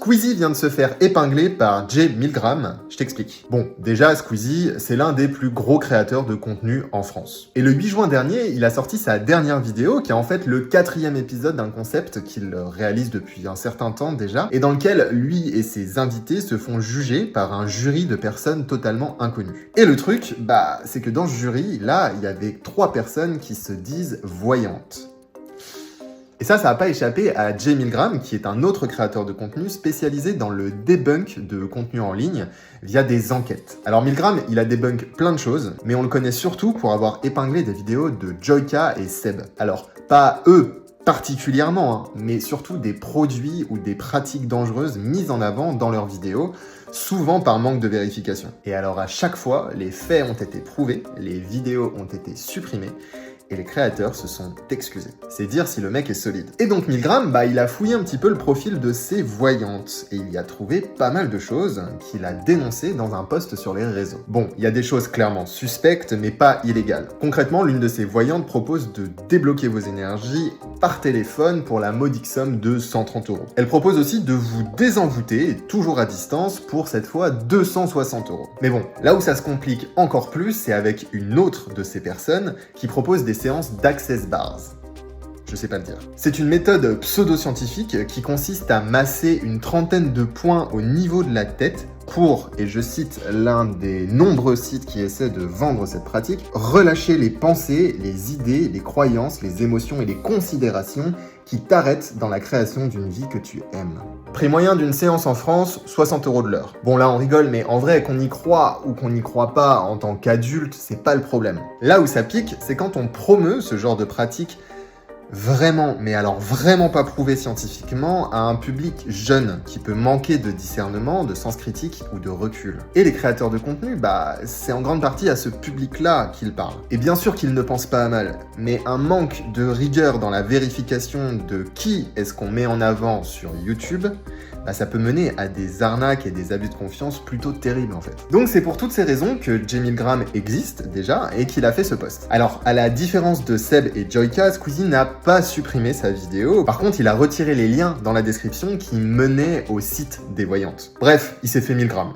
Squeezie vient de se faire épingler par Jay Milgram. Je t'explique. Bon, déjà, Squeezie, c'est l'un des plus gros créateurs de contenu en France. Et le 8 juin dernier, il a sorti sa dernière vidéo, qui est en fait le 4e épisode d'un concept qu'il réalise depuis un certain temps déjà, et dans lequel lui et ses invités se font juger par un jury de personnes totalement inconnues. Et le truc, c'est que dans ce jury, là, il y avait 3 personnes qui se disent voyantes. Et ça n'a pas échappé à Jay Milgram, qui est un autre créateur de contenu spécialisé dans le debunk de contenu en ligne via des enquêtes. Alors Milgram, il a debunk plein de choses, mais on le connaît surtout pour avoir épinglé des vidéos de Joyka et Seb. Alors, pas eux particulièrement, mais surtout des produits ou des pratiques dangereuses mises en avant dans leurs vidéos, souvent par manque de vérification. Et alors à chaque fois, les faits ont été prouvés, les vidéos ont été supprimées, et les créateurs se sont excusés. C'est dire si le mec est solide. Et donc Milgram, il a fouillé un petit peu le profil de ces voyantes, et il y a trouvé pas mal de choses qu'il a dénoncées dans un post sur les réseaux. Bon, il y a des choses clairement suspectes, mais pas illégales. Concrètement, l'une de ces voyantes propose de débloquer vos énergies par téléphone pour la modique somme de 130 €. Elle propose aussi de vous désenvoûter, toujours à distance, pour cette fois 260 €. Mais bon, là où ça se complique encore plus, c'est avec une autre de ces personnes qui propose des séances d'Access Bars. Je sais pas le dire. C'est une méthode pseudo-scientifique qui consiste à masser une trentaine de points au niveau de la tête pour, et je cite l'un des nombreux sites qui essaient de vendre cette pratique, relâcher les pensées, les idées, les croyances, les émotions et les considérations qui t'arrêtent dans la création d'une vie que tu aimes. Prix moyen d'une séance en France, 60 € de l'heure. Bon là on rigole, mais en vrai qu'on y croit ou qu'on n'y croit pas en tant qu'adulte, c'est pas le problème. Là où ça pique, c'est quand on promeut ce genre de pratique vraiment, mais alors vraiment pas prouvé scientifiquement, à un public jeune qui peut manquer de discernement, de sens critique ou de recul. Et les créateurs de contenu, c'est en grande partie à ce public-là qu'ils parlent. Et bien sûr qu'ils ne pensent pas à mal, mais un manque de rigueur dans la vérification de qui est-ce qu'on met en avant sur YouTube, ça peut mener à des arnaques et des abus de confiance plutôt terribles en fait. Donc c'est pour toutes ces raisons que Jay Milgram existe déjà et qu'il a fait ce post. Alors à la différence de Seb et Joyka, Squeezie n'a pas supprimé sa vidéo. Par contre, il a retiré les liens dans la description qui menaient au site des voyantes. Bref, il s'est fait Milgram.